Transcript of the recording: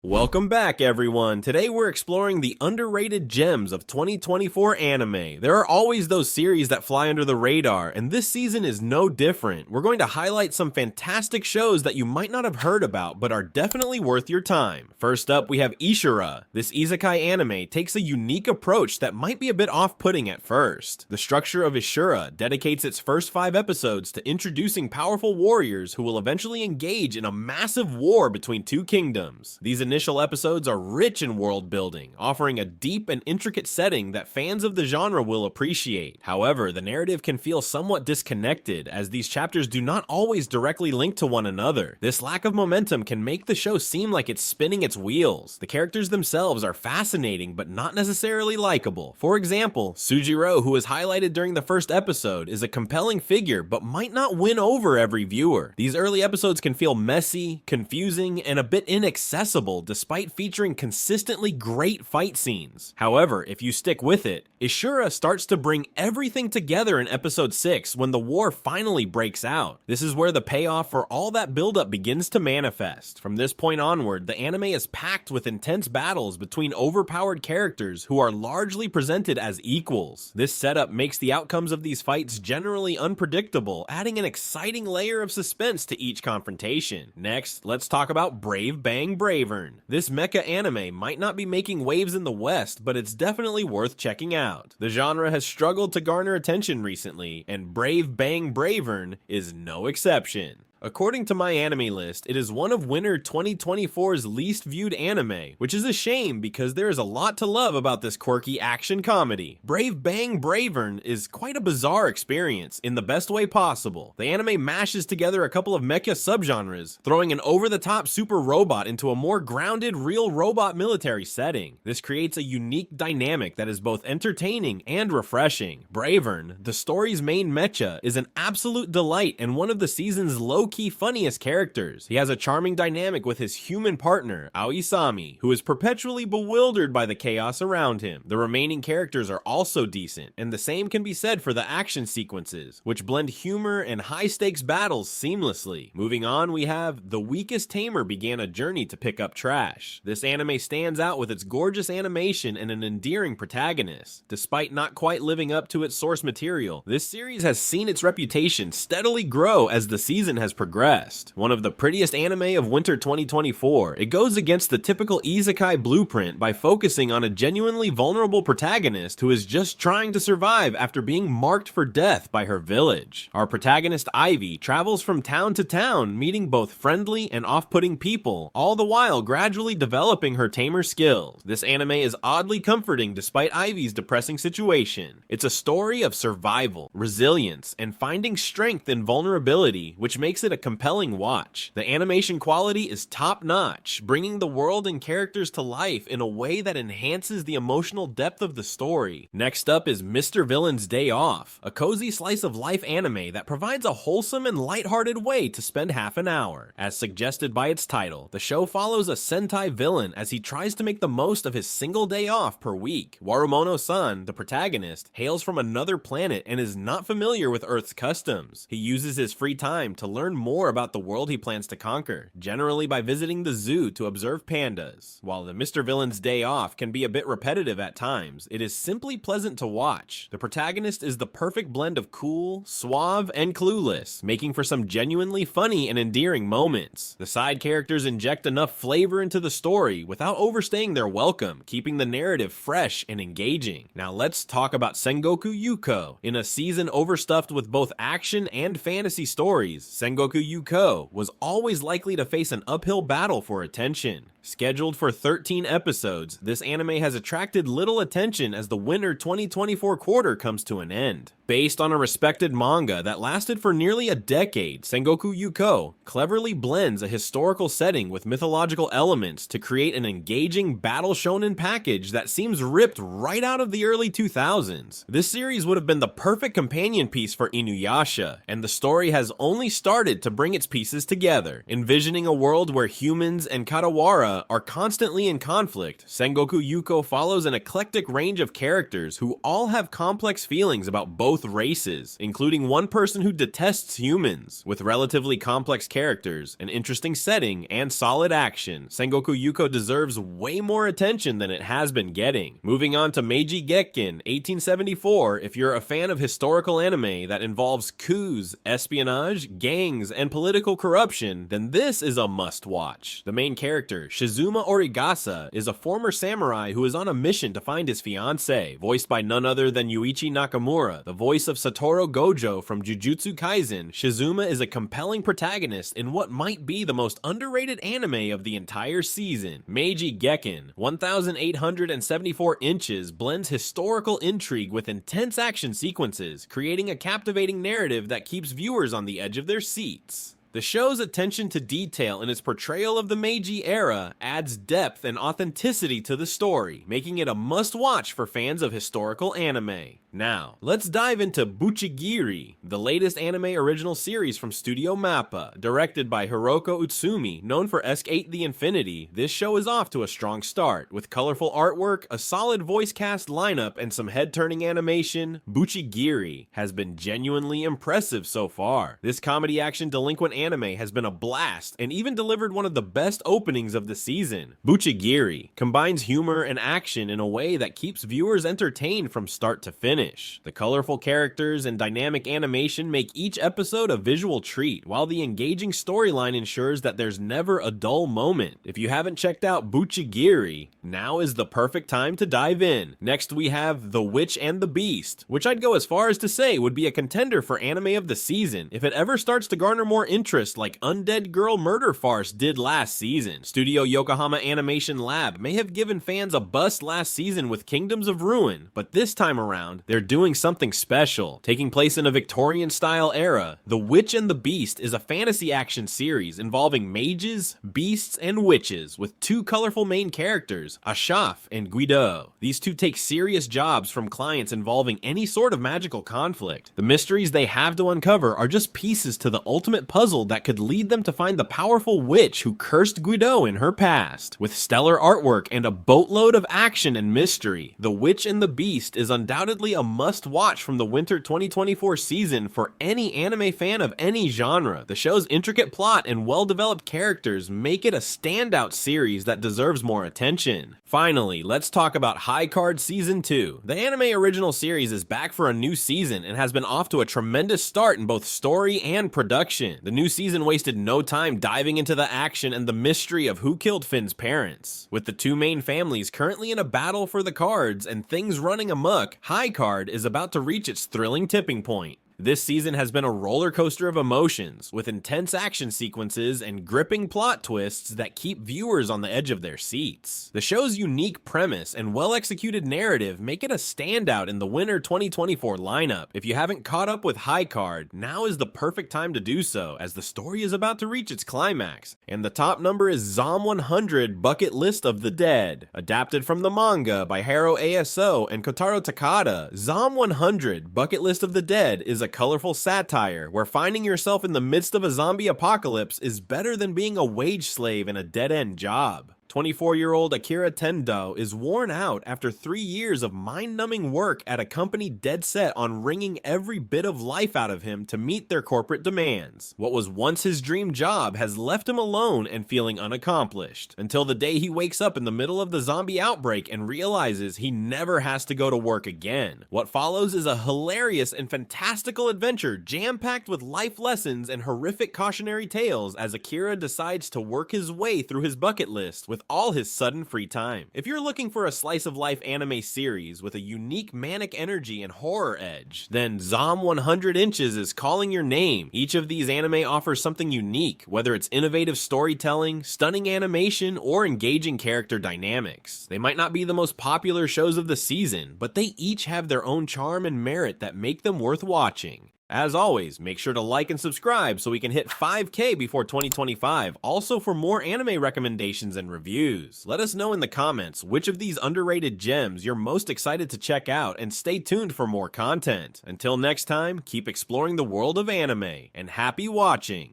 Welcome back, everyone. Today we're exploring the underrated gems of 2024 anime. There are always those series that fly under the radar, and this season is no different. We're going to highlight some fantastic shows that you might not have heard about, but are definitely worth your time. First up, we have Ishura. This isekai anime takes a unique approach that might be a bit off-putting at first. The structure of Ishura dedicates its first 5 episodes to introducing powerful warriors who will eventually engage in a massive war between two kingdoms. These initial episodes are rich in world building, offering a deep and intricate setting that fans of the genre will appreciate. However, the narrative can feel somewhat disconnected, as these chapters do not always directly link to one another. This lack of momentum can make the show seem like it's spinning its wheels. The characters themselves are fascinating, but not necessarily likable. For example, Sujiro, who is highlighted during the first episode, is a compelling figure, but might not win over every viewer. These early episodes can feel messy, confusing, and a bit inaccessible, despite featuring consistently great fight scenes. However, if you stick with it, Ishura starts to bring everything together in episode 6 when the war finally breaks out. This is where the payoff for all that buildup begins to manifest. From this point onward, the anime is packed with intense battles between overpowered characters who are largely presented as equals. This setup makes the outcomes of these fights generally unpredictable, adding an exciting layer of suspense to each confrontation. Next, let's talk about Brave Bang Bravern. This mecha anime might not be making waves in the West, but it's definitely worth checking out. The genre has struggled to garner attention recently, and Brave Bang Bravern is no exception. According to my anime list, it is one of winter 2024's least viewed anime, which is a shame because there is a lot to love about this quirky action comedy. Brave Bang Bravern is quite a bizarre experience in the best way possible. The anime mashes together a couple of mecha subgenres, throwing an over-the-top super robot into a more grounded real robot military setting. This creates a unique dynamic that is both entertaining and refreshing. Bravern, the story's main mecha, is an absolute delight and one of the season's low-key funniest characters. He has a charming dynamic with his human partner, Aoisami, who is perpetually bewildered by the chaos around him. The remaining characters are also decent, and the same can be said for the action sequences, which blend humor and high-stakes battles seamlessly. Moving on, we have The Weakest Tamer began a journey to pick up trash. This anime stands out with its gorgeous animation and an endearing protagonist. Despite not quite living up to its source material, this series has seen its reputation steadily grow as the season has progressed. One of the prettiest anime of winter 2024, it goes against the typical isekai blueprint by focusing on a genuinely vulnerable protagonist who is just trying to survive after being marked for death by her village. Our protagonist Ivy travels from town to town, meeting both friendly and off-putting people, all the while gradually developing her tamer skills. This anime is oddly comforting despite Ivy's depressing situation. It's a story of survival, resilience, and finding strength in vulnerability, which makes it a compelling watch. The animation quality is top-notch, bringing the world and characters to life in a way that enhances the emotional depth of the story. Next up is Mr. Villain's Day Off, a cozy slice-of-life anime that provides a wholesome and lighthearted way to spend half an hour. As suggested by its title, the show follows a Sentai villain as he tries to make the most of his single day off per week. Warumono-san, the protagonist, hails from another planet and is not familiar with Earth's customs. He uses his free time to learn more about the world he plans to conquer, generally by visiting the zoo to observe pandas. While the Mr. Villain's Day Off can be a bit repetitive at times, it is simply pleasant to watch. The protagonist is the perfect blend of cool, suave, and clueless, making for some genuinely funny and endearing moments. The side characters inject enough flavor into the story without overstaying their welcome, keeping the narrative fresh and engaging. Now let's talk about Sangoku Yuko. In a season overstuffed with both action and fantasy stories, Sangoku Yuko was always likely to face an uphill battle for attention. Scheduled for 13 episodes, this anime has attracted little attention as the winter 2024 quarter comes to an end. Based on a respected manga that lasted for nearly a decade, Sangoku Yuko cleverly blends a historical setting with mythological elements to create an engaging battle shonen package that seems ripped right out of the early 2000s. This series would have been the perfect companion piece for Inuyasha, and the story has only started to bring its pieces together, envisioning a world where humans and Katawara era are constantly in conflict. Sangoku Yuko follows an eclectic range of characters who all have complex feelings about both races, including one person who detests humans. With relatively complex characters, an interesting setting, and solid action, Sangoku Yuko deserves way more attention than it has been getting. Moving on to Magi Gin, 1874, if you're a fan of historical anime that involves coups, espionage, gangs, and political corruption, then this is a must-watch. The main character, Shizuma Origasa, is a former samurai who is on a mission to find his fiancée, voiced by none other than Yuichi Nakamura, the voice of Satoru Gojo from Jujutsu Kaisen. Shizuma is a compelling protagonist in what might be the most underrated anime of the entire season. Magi Gin, 1,874 inches, blends historical intrigue with intense action sequences, creating a captivating narrative that keeps viewers on the edge of their seats. The show's attention to detail in its portrayal of the Meiji era adds depth and authenticity to the story, making it a must-watch for fans of historical anime. Now, let's dive into Bchigiri, the latest anime original series from Studio Mappa. Directed by Hiroko Utsumi, known for Sk8 The Infinity, this show is off to a strong start. With colorful artwork, a solid voice cast lineup, and some head-turning animation, Bchigiri has been genuinely impressive so far. This comedy action delinquent anime has been a blast and even delivered one of the best openings of the season. Bchigiri combines humor and action in a way that keeps viewers entertained from start to finish. The colorful characters and dynamic animation make each episode a visual treat, while the engaging storyline ensures that there's never a dull moment. If you haven't checked out Bchigiri, now is the perfect time to dive in. Next we have The Witch and the Beast, which I'd go as far as to say would be a contender for anime of the season if it ever starts to garner more interest like Undead Girl Murder Farce did last season. Studio Yokohama Animation Lab may have given fans a bust last season with Kingdoms of Ruin, but this time around, they're doing something special. Taking place in a Victorian-style era, The Witch and the Beast is a fantasy action series involving mages, beasts, and witches, with two colorful main characters, Ashaf and Guido. These two take serious jobs from clients involving any sort of magical conflict. The mysteries they have to uncover are just pieces to the ultimate puzzle that could lead them to find the powerful witch who cursed Guido in her past. With stellar artwork and a boatload of action and mystery, The Witch and the Beast is undoubtedly a must-watch from the winter 2024 season for any anime fan of any genre. The show's intricate plot and well-developed characters make it a standout series that deserves more attention. Finally, let's talk about High Card Season 2. The anime original series is back for a new season and has been off to a tremendous start in both story and production. The new season wasted no time diving into the action and the mystery of who killed Finn's parents. With the two main families currently in a battle for the cards and things running amok, High Card is about to reach its thrilling tipping point. This season has been a roller coaster of emotions, with intense action sequences and gripping plot twists that keep viewers on the edge of their seats. The show's unique premise and well-executed narrative make it a standout in the winter 2024 lineup. If you haven't caught up with High Card, now is the perfect time to do so, as the story is about to reach its climax. And the top number is Zom 100 Bucket List of the Dead. Adapted from the manga by Haro ASO and Kotaro Takada, Zom 100 Bucket List of the Dead is a colorful satire where finding yourself in the midst of a zombie apocalypse is better than being a wage slave in a dead-end job. 24-year-old Akira Tendo is worn out after 3 years of mind-numbing work at a company dead set on wringing every bit of life out of him to meet their corporate demands. What was once his dream job has left him alone and feeling unaccomplished, until the day he wakes up in the middle of the zombie outbreak and realizes he never has to go to work again. What follows is a hilarious and fantastical adventure jam-packed with life lessons and horrific cautionary tales as Akira decides to work his way through his bucket list with all his sudden free time. If you're looking for a slice of life anime series with a unique manic energy and horror edge, then Zom 100 Inches is calling your name. Each of these anime offers something unique, whether it's innovative storytelling, stunning animation, or engaging character dynamics. They might not be the most popular shows of the season, but they each have their own charm and merit that make them worth watching. As always, make sure to like and subscribe so we can hit 5K before 2025. Also, for more anime recommendations and reviews. Let us know in the comments which of these underrated gems you're most excited to check out, and stay tuned for more content. Until next time, keep exploring the world of anime, and happy watching!